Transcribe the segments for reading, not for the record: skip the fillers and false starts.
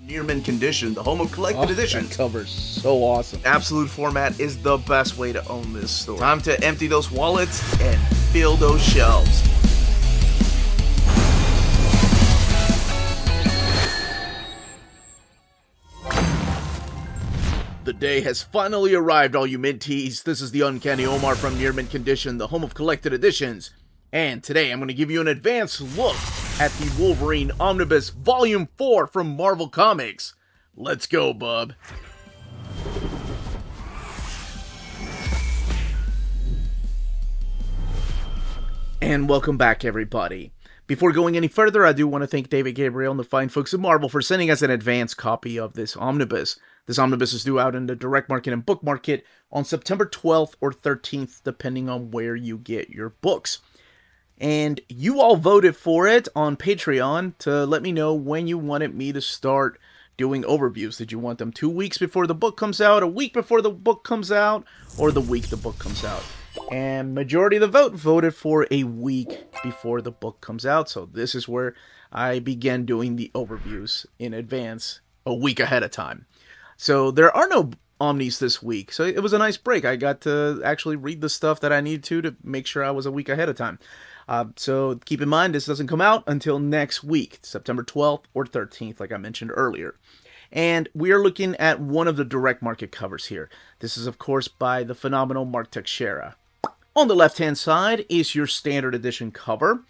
Near mint condition, the home of collected editions. That cover's so awesome. Absolute format is the best way to own this store. Time to empty those wallets and fill those shelves. The day has finally arrived, all you minties. This is the Uncanny Omar from Near Mint Condition, the home of collected editions. And today I'm going to give you an advanced look at the Wolverine Omnibus Volume 4 from Marvel Comics. Let's go, bub. And welcome back, everybody. Before going any further, I do want to thank David Gabriel and the fine folks at Marvel for sending us an advanced copy of this omnibus. This omnibus is due out in the direct market and book market on September 12th or 13th, depending on where you get your books. And you all voted for it on Patreon to let me know when you wanted me to start doing overviews. Did you want them 2 weeks before the book comes out, a week before the book comes out, or the week the book comes out? And majority of the vote voted for a week before the book comes out. So this is where I began doing the overviews in advance, a week ahead of time. So there are no Omnis this week. So it was a nice break. I got to actually read the stuff that I needed to make sure I was a week ahead of time. So keep in mind, this doesn't come out until next week, September 12th or 13th, like I mentioned earlier. And we are looking at one of the direct market covers here. This is, of course, by the phenomenal Mark Texeira. On the left-hand side is your standard edition cover,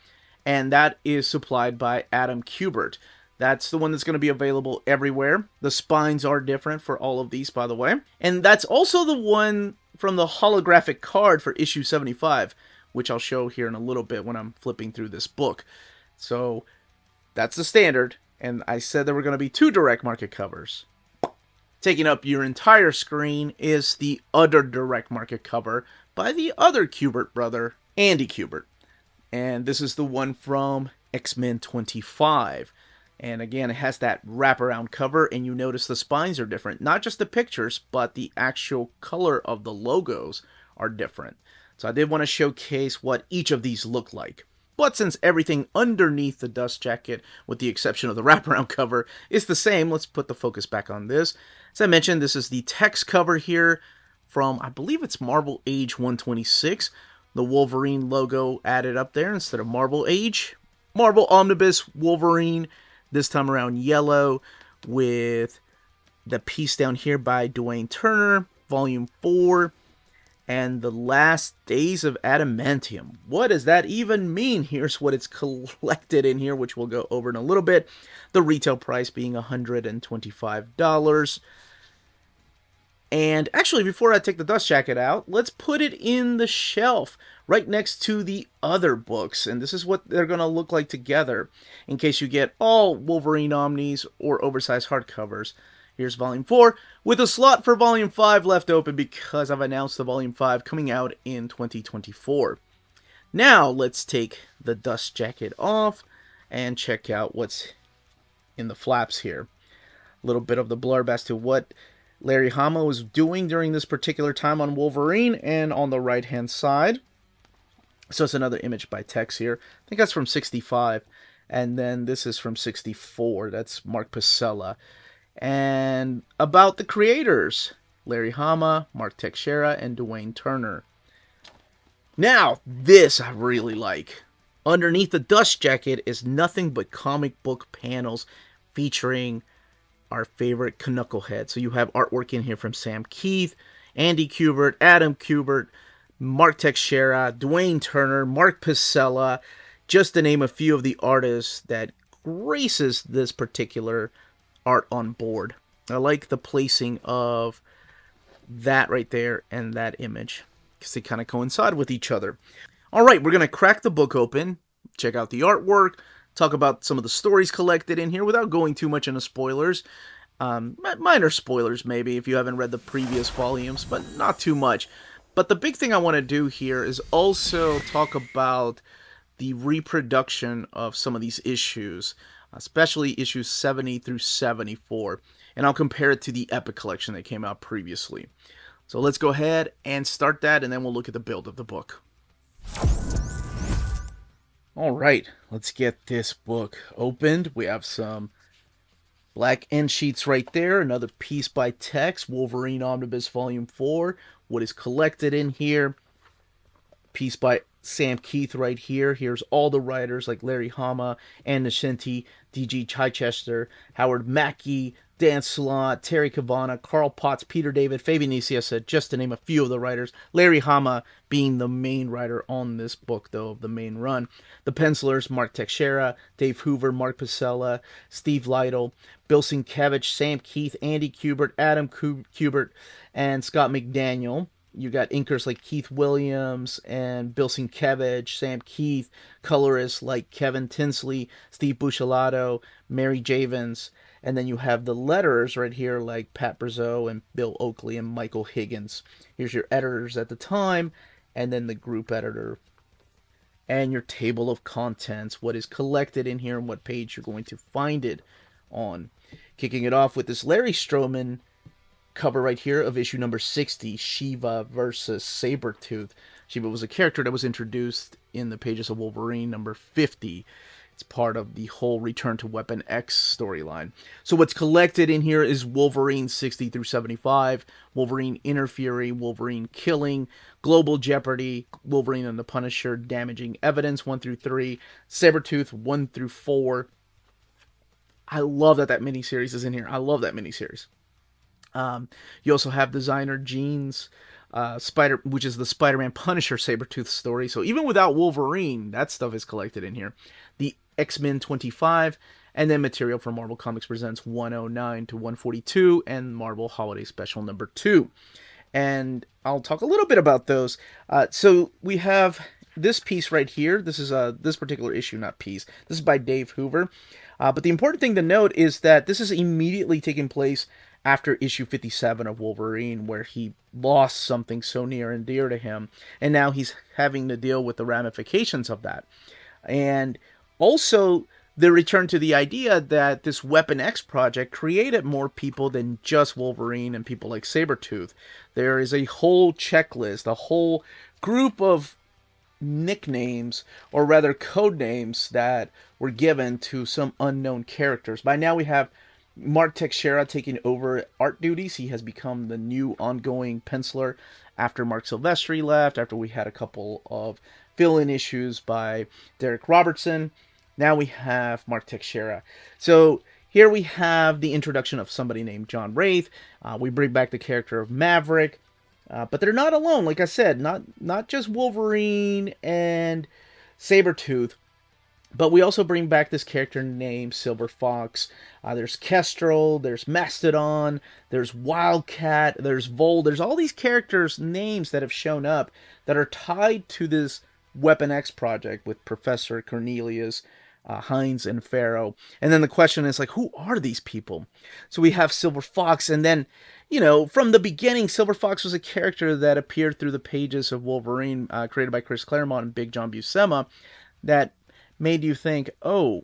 and that is supplied by Adam Kubert. That's the one that's going to be available everywhere. The spines are different for all of these, by the way. And that's also the one from the holographic card for issue 75, which I'll show here in a little bit when I'm flipping through this book. So that's the standard, and I said there were going to be two direct market covers. Taking up your entire screen is the other direct market cover by the other Kubert brother, Andy Kubert. And this is the one from X-Men 25. And again, it has that wraparound cover, and you notice the spines are different. Not just the pictures, but the actual color of the logos are different. So I did want to showcase what each of these look like. But since everything underneath the dust jacket, with the exception of the wraparound cover, is the same, let's put the focus back on this. As I mentioned, this is the text cover here from, I believe it's Marvel Age 126. The Wolverine logo added up there instead of Marvel Age. Marvel Omnibus Wolverine, this time around yellow, with the piece down here by Dwayne Turner, Volume 4. And the last days of adamantium. What does that even mean? Here's what it's collected in here, which we'll go over in a little bit. The retail price being $125. And actually, before I take the dust jacket out, let's put it in the shelf right next to the other books. And this is what they're going to look like together in case you get all Wolverine Omnis or oversized hardcovers. Here's Volume 4, with a slot for Volume 5 left open because I've announced the Volume 5 coming out in 2024. Now, let's take the dust jacket off and check out what's in the flaps here. A little bit of the blurb as to what Larry Hama was doing during this particular time on Wolverine, and on the right-hand side. So it's another image by Tex here. I think that's from 65, and then this is from 64. That's Mark Pacella. And about the creators, Larry Hama, Mark Texeira, and Dwayne Turner. Now, this I really like. Underneath the dust jacket is nothing but comic book panels featuring our favorite Knucklehead. So you have artwork in here from Sam Keith, Andy Kubert, Adam Kubert, Mark Texeira, Dwayne Turner, Mark Pacella, just to name a few of the artists that graces this particular art on board. I like the placing of that right there and that image because they kind of coincide with each other. All right, we're going to crack the book open, check out the artwork, talk about some of the stories collected in here without going too much into spoilers. Minor spoilers maybe if you haven't read the previous volumes, but not too much. But the big thing I want to do here is also talk about the reproduction of some of these issues, especially issues 70 through 74, and I'll compare it to the Epic Collection that came out previously. So let's go ahead and start that, and then we'll look at the build of the book. Alright, let's get this book opened. We have some Black end sheets right there. Another piece by Tex, Wolverine Omnibus Volume 4. What is collected in here? Piece by Sam Keith right here. Here's all the writers like Larry Hama, Ann Nocenti, D.G. Chichester, Howard Mackey, Dan Slott, Terry Cavana, Carl Potts, Peter David, Fabian Nicieza, just to name a few of the writers. Larry Hama being the main writer on this book, though, of the main run. The pencilers, Mark Teixeira, Dave Hoover, Mark Pacella, Steve Lytle, Bill Sienkiewicz, Sam Keith, Andy Kubert, Adam Kubert, and Scott McDaniel. You got inkers like Keith Williams and Bill Sienkiewicz, Sam Keith, colorists like Kevin Tinsley, Steve Buscelato, Mary Javins, and then you have the letterers right here like Pat Brazeau and Bill Oakley and Michael Higgins. Here's your editors at the time, and then the group editor. And your table of contents, what is collected in here and what page you're going to find it on. Kicking it off with this Larry Stroman cover right here of issue number 60, Shiva versus Sabertooth. Shiva was a character that was introduced in the pages of Wolverine number 50. It's part of the whole Return to Weapon X storyline. So what's collected in here is Wolverine 60 through 75, Wolverine Inner Fury, Wolverine Killing, Global Jeopardy, Wolverine and the Punisher, Damaging Evidence 1 through 3, Sabertooth 1 through 4. I love that miniseries is in here. I love that miniseries. You also have Designer Jeans, which is the Spider-Man Punisher Sabertooth story. So even without Wolverine, that stuff is collected in here. The X-Men 25, and then material from Marvel Comics Presents 109 to 142, and Marvel Holiday Special number 2. And I'll talk a little bit about those. So we have this piece right here. This is this particular issue, not piece. This is by Dave Hoover. But the important thing to note is that this is immediately taking place after issue 57 of Wolverine, where he lost something so near and dear to him, and now he's having to deal with the ramifications of that. And also, the return to the idea that this Weapon X project created more people than just Wolverine and people like Sabertooth. There is a whole checklist, a whole group of nicknames, or rather code names, that were given to some unknown characters. By now we have Mark Teixeira taking over art duties. He has become the new ongoing penciler after Mark Silvestri left, after we had a couple of fill-in issues by Derek Robertson. Now we have Mark Teixeira. So here we have the introduction of somebody named John Wraith. We bring back the character of Maverick. But they're not alone, like I said, not just Wolverine and Sabertooth, but we also bring back this character named Silver Fox. There's Kestrel, there's Mastodon, there's Wildcat, there's Vol. There's all these characters' names that have shown up that are tied to this Weapon X project with Professor Cornelius, Hines, and Pharaoh. And then the question is, like, who are these people? So we have Silver Fox, and then, you know, from the beginning, Silver Fox was a character that appeared through the pages of Wolverine, created by Chris Claremont and Big John Buscema, that made you think, oh,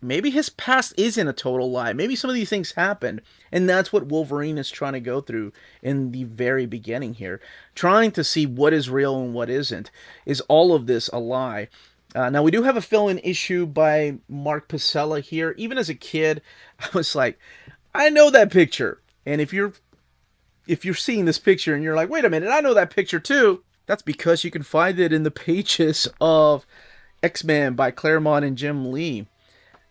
maybe his past isn't a total lie. Maybe some of these things happened. And that's what Wolverine is trying to go through in the very beginning here. Trying to see what is real and what isn't. Is all of this a lie? Now, we do have a fill-in issue by Mark Pacella here. Even as a kid, I was like, I know that picture. And if you're seeing this picture and you're like, wait a minute, I know that picture too, that's because you can find it in the pages of X-Men by Claremont and Jim Lee.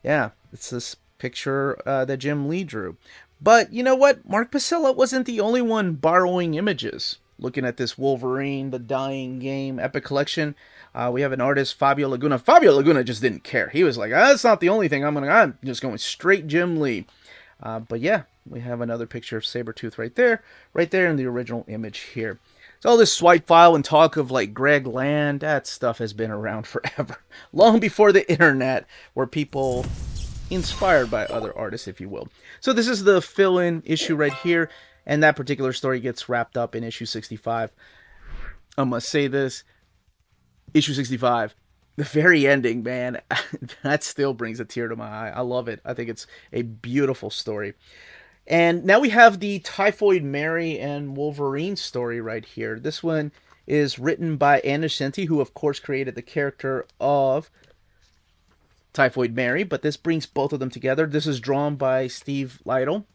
Yeah, it's this picture that Jim Lee drew. But you know what? Mark Pacella wasn't the only one borrowing images. Looking at this Wolverine, The Dying Game Epic Collection, we have an artist, Fabio Laguna. Fabio Laguna just didn't care. He was like, that's not the only thing I'm just going straight Jim Lee. But yeah, we have another picture of Sabertooth right there in the original image here. So all this swipe file and talk of like Greg Land, that stuff has been around forever. Long before the internet, where people inspired by other artists, if you will. So this is the fill-in issue right here, and that particular story gets wrapped up in issue 65. I must say this, issue 65, the very ending, man, that still brings a tear to my eye. I love it. I think it's a beautiful story. And now we have the Typhoid Mary and Wolverine story right here. This one is written by Ann Nocenti, who of course created the character of Typhoid Mary, but this brings both of them together. This is drawn by Steve Lytle,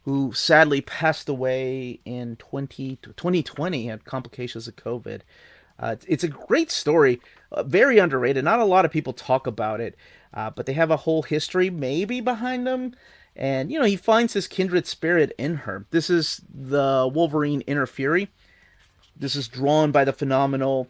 who sadly passed away in 2020, had complications of COVID. It's a great story, very underrated. Not a lot of people talk about it, but they have a whole history maybe behind them. And, he finds his kindred spirit in her. This is the Wolverine Inner Fury. This is drawn by the phenomenal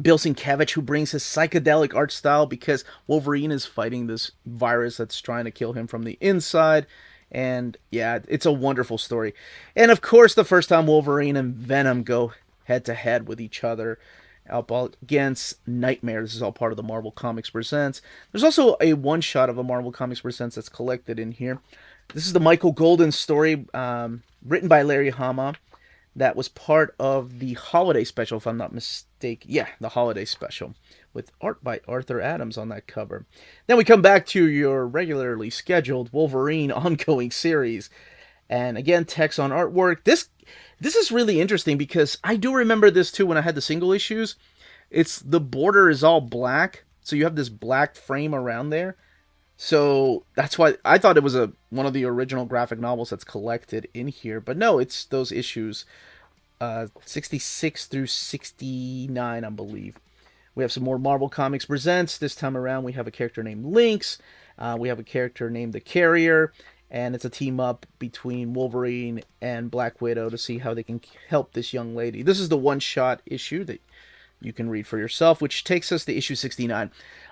Bill Sienkiewicz, who brings his psychedelic art style because Wolverine is fighting this virus that's trying to kill him from the inside. And yeah, it's a wonderful story. And of course, the first time Wolverine and Venom go head to head with each other up against Nightmare. This is all part of the Marvel Comics Presents. There's also a one-shot of a Marvel Comics Presents that's collected in here. This is the Michael Golden story, written by Larry Hama. That was part of the holiday special, if I'm not mistaken. Yeah, the holiday special, with art by Arthur Adams on that cover. Then we come back to your regularly scheduled Wolverine ongoing series. And again, text on artwork. This is really interesting because I do remember this too when I had the single issues. The border is all black, so you have this black frame around there. So that's why I thought it was one of the original graphic novels that's collected in here. But no, it's those issues 66 through 69, I believe. We have some more Marvel Comics Presents. This time around, we have a character named Lynx. We have a character named the Carrier. And it's a team-up between Wolverine and Black Widow to see how they can help this young lady. This is the one-shot issue that you can read for yourself, which takes us to issue 69.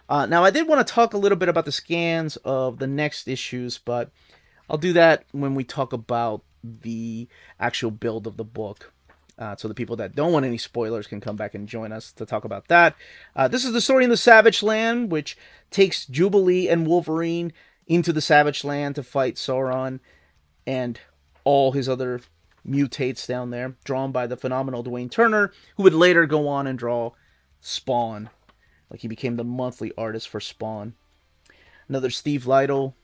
Now, I did want to talk a little bit about the scans of the next issues, but I'll do that when we talk about the actual build of the book. So the people that don't want any spoilers can come back and join us to talk about that. This is the story in the Savage Land, which takes Jubilee and Wolverine into the Savage Land to fight Sauron and all his other mutates down there, drawn by the phenomenal Dwayne Turner, who would later go on and draw Spawn. Like, he became the monthly artist for Spawn. Another Steve Lytle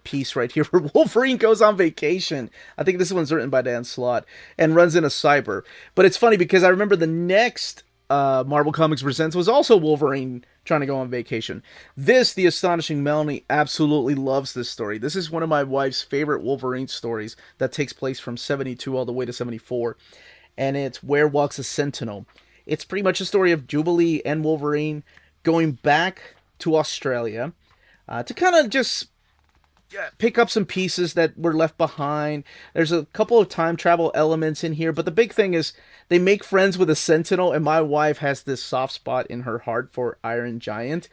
piece right here where Wolverine goes on vacation. I think this one's written by Dan Slott and runs into Cyber. But it's funny because I remember the next Marvel Comics Presents was also Wolverine trying to go on vacation. The Astonishing Melanie absolutely loves this story. This is one of my wife's favorite Wolverine stories that takes place from 72 all the way to 74. And it's Where Walks a Sentinel. It's pretty much a story of Jubilee and Wolverine going back to Australia to kind of just pick up some pieces that were left behind. There's a couple of time travel elements in here, but the big thing is they make friends with a Sentinel, and my wife has this soft spot in her heart for Iron Giant.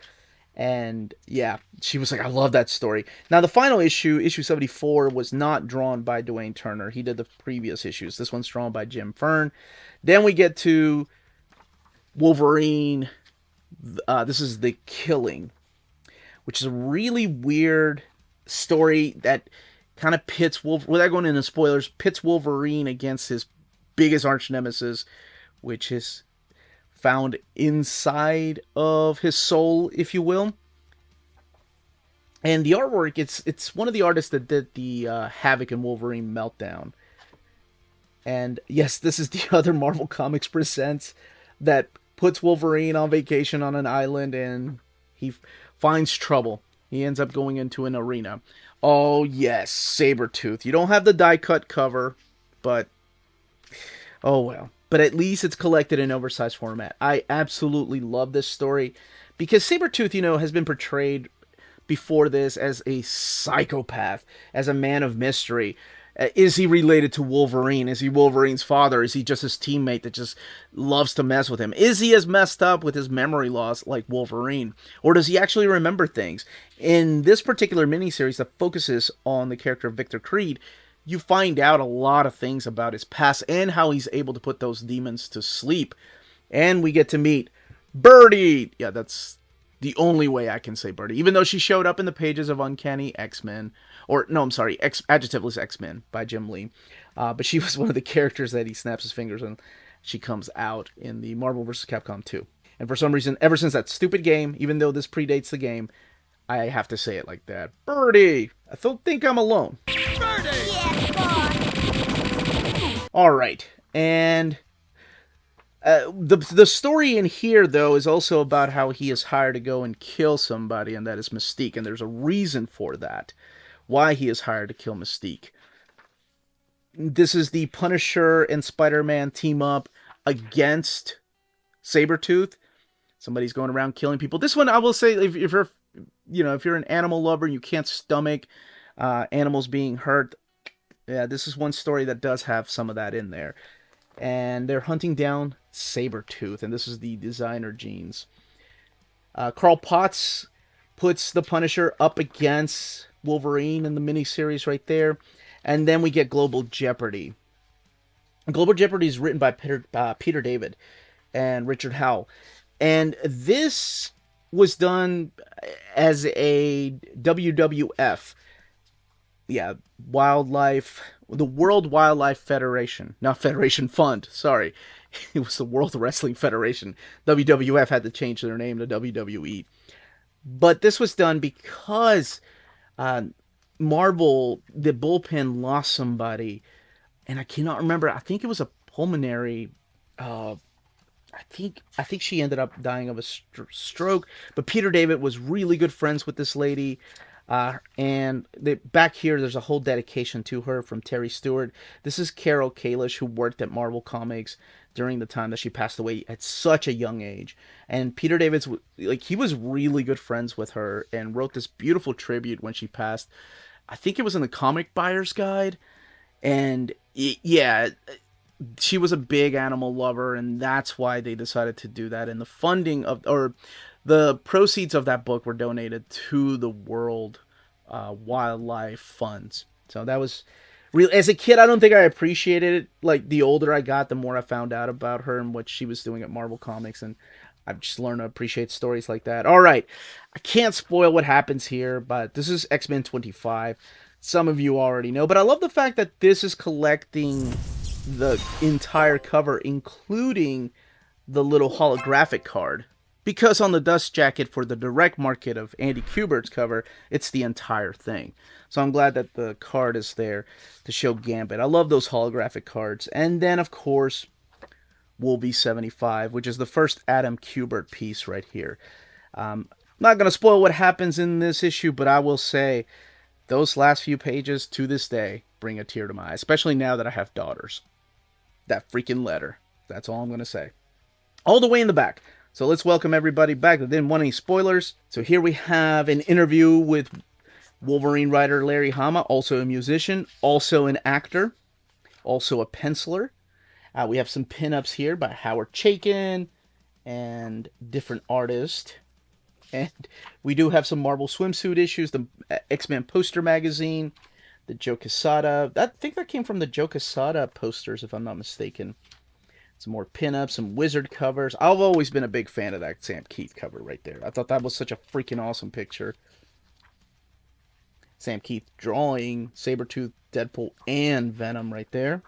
And yeah, she was like, I love that story. Now, the final issue, issue 74, was not drawn by Dwayne Turner. He did the previous issues. This one's drawn by Jim Fern. Then we get to Wolverine. This is The Killing, which is a really weird story that kind of pits without going into spoilers, pits Wolverine against his biggest arch nemesis, which is found inside of his soul, if you will. And the artwork, it's one of the artists that did the Havoc and Wolverine Meltdown. And yes, this is the other Marvel Comics Presents that puts Wolverine on vacation on an island, and he finds trouble. He ends up going into an arena. Oh, yes, Sabertooth. You don't have the die-cut cover, but oh well. But at least it's collected in oversized format. I absolutely love this story because Sabertooth, has been portrayed before this as a psychopath, as a man of mystery. Is he related to Wolverine? Is he Wolverine's father? Is he just his teammate that just loves to mess with him? Is he as messed up with his memory loss like Wolverine? Or does he actually remember things? In this particular miniseries that focuses on the character of Victor Creed, you find out a lot of things about his past and how he's able to put those demons to sleep. And we get to meet Birdie! Yeah, that's the only way I can say Birdie. Even though she showed up in the pages of Uncanny X-Men. Or, no, I'm sorry, Adjectiveless X-Men by Jim Lee. But she was one of the characters that he snaps his fingers and she comes out in the Marvel vs. Capcom 2. And for some reason, ever since that stupid game, even though this predates the game, I have to say it like that. Birdie! I don't think I'm alone. Birdie! Yeah, boy! Alright, and The story in here, though, is also about how he is hired to go and kill somebody, and that is Mystique, and there's a reason for that. Why he is hired to kill Mystique. This is the Punisher and Spider-Man team up against Sabertooth. Somebody's going around killing people. This one, I will say, if you're, if you're an animal lover and you can't stomach animals being hurt, yeah, this is one story that does have some of that in there. And they're hunting down Sabertooth, and this is the designer jeans. Carl Potts puts the Punisher up against Wolverine in the miniseries right there. And then we get Global Jeopardy. Global Jeopardy is written by Peter David and Richard Howell. And this was done as a WWF. Yeah, the World Wildlife Federation. Not Federation Fund, sorry. It was the World Wrestling Federation. WWF had to change their name to WWE. But this was done because Marvel, the bullpen, lost somebody. And I cannot remember. I think it was a pulmonary... I think she ended up dying of a stroke. But Peter David was really good friends with this lady. And back here, there's a whole dedication to her from Terry Stewart. This is Carol Kalish, who worked at Marvel Comics during the time that she passed away at such a young age. And Peter David's, he was really good friends with her and wrote this beautiful tribute when she passed. I think it was in the Comic Buyer's Guide. And yeah, she was a big animal lover, and that's why they decided to do that. And the funding or the proceeds of that book were donated to the World Wildlife Funds. So that was real. As a kid, I don't think I appreciated it. Like, the older I got, the more I found out about her and what she was doing at Marvel Comics, and I've just learned to appreciate stories like that. All right, I can't spoil what happens here, but this is X-Men 25. Some of you already know, but I love the fact that this is collecting the entire cover, including the little holographic card. Because on the dust jacket for the direct market of Andy Kubert's cover, it's the entire thing. So I'm glad that the card is there to show Gambit. I love those holographic cards. And then, of course, Wolvie 75, which is the first Adam Kubert piece right here. I'm not going to spoil what happens in this issue, but I will say those last few pages to this day bring a tear to my eye, especially now that I have daughters. That freaking letter. That's all I'm going to say. All the way in the back. So let's welcome everybody back that didn't want any spoilers. So here we have an interview with Wolverine writer Larry Hama, also a musician, also an actor, also a penciler. We have some pinups here by Howard Chaykin and different artists. And we do have some Marvel swimsuit issues, the X-Men poster magazine, the Joe Quesada. I think that came from the Joe Quesada posters, if I'm not mistaken. Some more pinups, some wizard covers. I've always been a big fan of that Sam Keith cover right there. I thought that was such a freaking awesome picture. Sam Keith drawing Sabertooth, Deadpool, and Venom right there.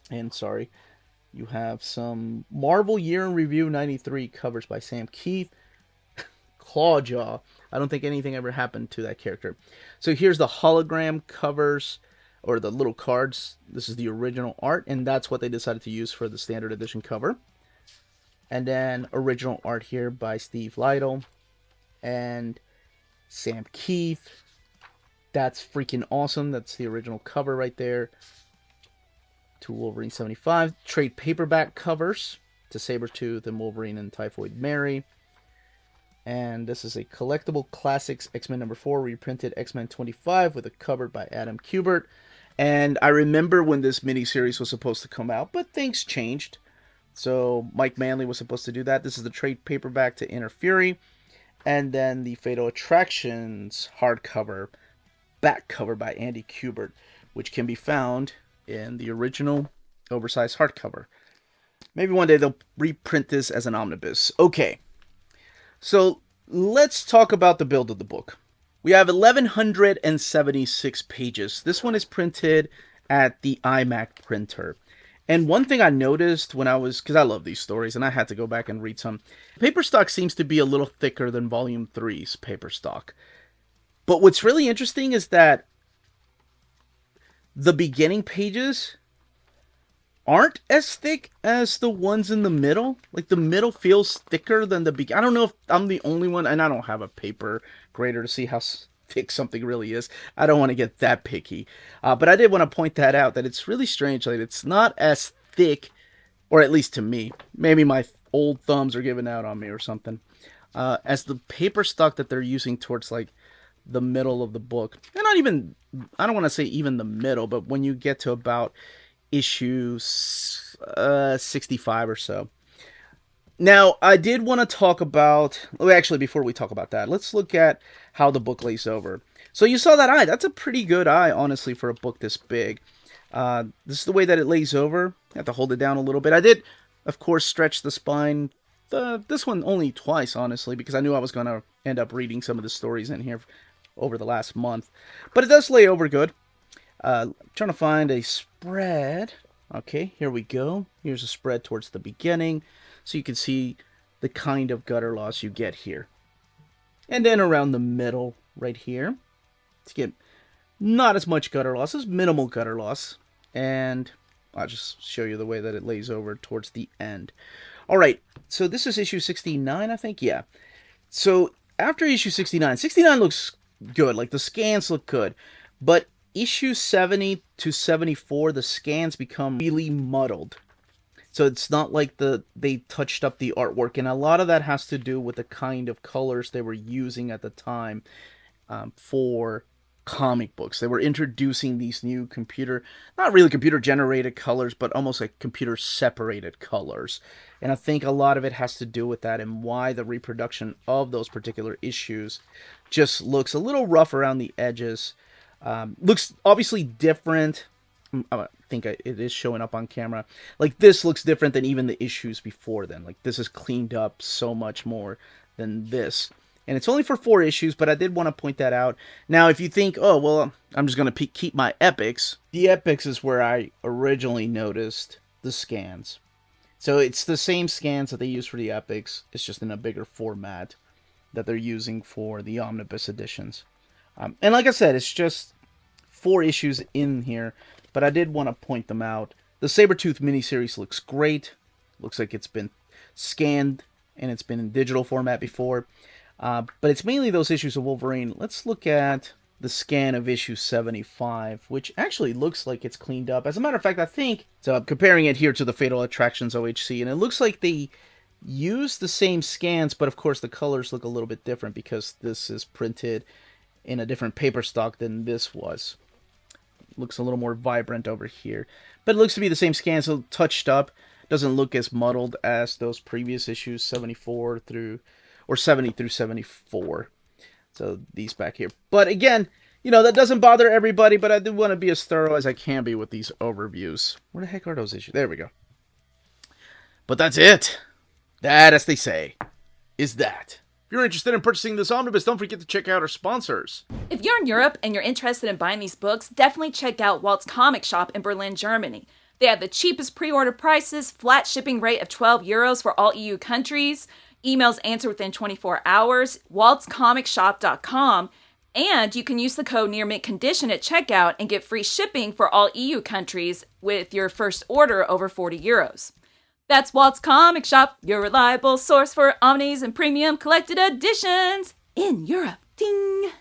And sorry, you have some Marvel Year in Review 93 covers by Sam Keith. Clawjaw. I don't think anything ever happened to that character. So here's the hologram covers, or the little cards. This is the original art, and that's what they decided to use for the standard edition cover. And then original art here by Steve Lytle and Sam Keith. That's freaking awesome. That's the original cover right there to Wolverine 75. Trade paperback covers to Sabertooth and Wolverine and Typhoid Mary. And this is a collectible classics X-Men number 4 reprinted X-Men 25 with a cover by Adam Kubert. And I remember when this miniseries was supposed to come out, but things changed. So Mike Manley was supposed to do that. This is the trade paperback to Inner Fury. And then the Fatal Attractions hardcover, back cover by Andy Kubert, which can be found in the original oversized hardcover. Maybe one day they'll reprint this as an omnibus. Okay, so let's talk about the build of the book. We have 1,176 pages. This one is printed at the iMac printer. And one thing I noticed when because I love these stories, and I had to go back and read some. Paper stock seems to be a little thicker than Volume 3's paper stock. But what's really interesting is that the beginning pages aren't as thick as the ones in the middle. Like, the middle feels thicker than the beginning. I don't know if I'm the only one, and I don't have a paper grader to see how thick something really is. I don't want to get that picky. But I did want to point that out, that it's really strange. Like, it's not as thick, or at least to me. Maybe my old thumbs are giving out on me or something. As the paper stock that they're using towards, like, the middle of the book. And not even, I don't want to say even the middle, but when you get to about issue 65 or so. Now, I did want to talk about, well, actually, before we talk about that, let's look at how the book lays over. So you saw that eye. That's a pretty good eye, honestly, for a book this big. This is the way that it lays over. I have to hold it down a little bit. I did, of course, stretch the spine. This one only twice, honestly, because I knew I was going to end up reading some of the stories in here over the last month. But it does lay over good. Trying to find a spread. Okay, here we go. Here's a spread towards the beginning, so you can see the kind of gutter loss you get here. And then around the middle, right here, to get not as much gutter loss, as minimal gutter loss. And I'll just show you the way that it lays over towards the end. Alright, so this is issue 69, I think? Yeah. So after issue 69, 69 looks good, like the scans look good, but issue 70 to 74, the scans become really muddled. So it's not like they touched up the artwork, and a lot of that has to do with the kind of colors they were using at the time for comic books. They were introducing these new not really computer-generated colors, but almost like computer-separated colors. And I think a lot of it has to do with that, and why the reproduction of those particular issues just looks a little rough around the edges. Looks obviously different. I think it is showing up on camera. Like, this looks different than even the issues before then. Like, this is cleaned up so much more than this. And it's only for 4 issues, but I did want to point that out. Now, if you think, oh, well, I'm just going to keep my epics. The epics is where I originally noticed the scans. So it's the same scans that they use for the epics. It's just in a bigger format that they're using for the omnibus editions. And like I said, it's just 4 issues in here, but I did want to point them out. The Sabertooth miniseries looks great. Looks like it's been scanned and it's been in digital format before. But it's mainly those issues of Wolverine. Let's look at the scan of issue 75, which actually looks like it's cleaned up. As a matter of fact, I think, so I'm comparing it here to the Fatal Attractions OHC, and it looks like they use the same scans, but of course the colors look a little bit different because this is printed in a different paper stock than this was. Looks a little more vibrant over here. But it looks to be the same scan, so touched up. Doesn't look as muddled as those previous issues, 74 through, or 70 through 74. So these back here. But again, you know, that doesn't bother everybody, but I do want to be as thorough as I can be with these overviews. Where the heck are those issues? There we go. But that's it. That, as they say, is that. If you're interested in purchasing this omnibus, don't forget to check out our sponsors. If you're in Europe and you're interested in buying these books, definitely check out Walt's Comic Shop in Berlin, Germany. They have the cheapest pre-order prices, flat shipping rate of €12 for all EU countries, emails answered within 24 hours, waltscomicshop.com, and you can use the code nearmintcondition at checkout and get free shipping for all EU countries with your first order over €40. That's Walt's Comic Shop, your reliable source for omnis and premium collected editions in Europe. Ding!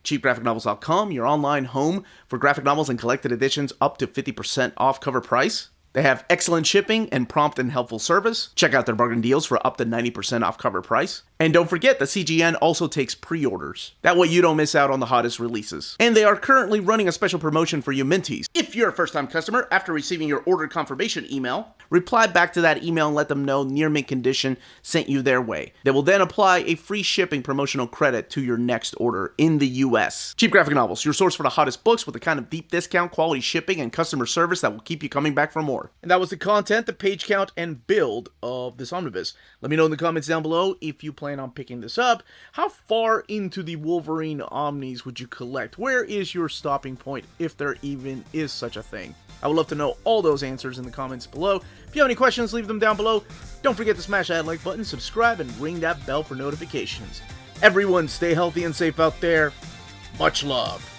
CheapGraphicNovels.com, your online home for graphic novels and collected editions up to 50% off cover price. They have excellent shipping and prompt and helpful service. Check out their bargain deals for up to 90% off cover price. And don't forget that CGN also takes pre-orders. That way you don't miss out on the hottest releases. And they are currently running a special promotion for you Minties. If you're a first-time customer, after receiving your order confirmation email, reply back to that email and let them know Near Mint Condition sent you their way. They will then apply a free shipping promotional credit to your next order in the US. Cheap Graphic Novels, your source for the hottest books with the kind of deep discount, quality shipping, and customer service that will keep you coming back for more. And that was the content, the page count, and build of this omnibus. Let me know in the comments down below if you plan on picking this up. How far into the Wolverine Omnis would you collect? Where is your stopping point, if there even is such a thing? I would love to know all those answers in the comments below. If you have any questions, leave them down below. Don't forget to smash that like button, subscribe, and ring that bell for notifications. Everyone, stay healthy and safe out there. Much love.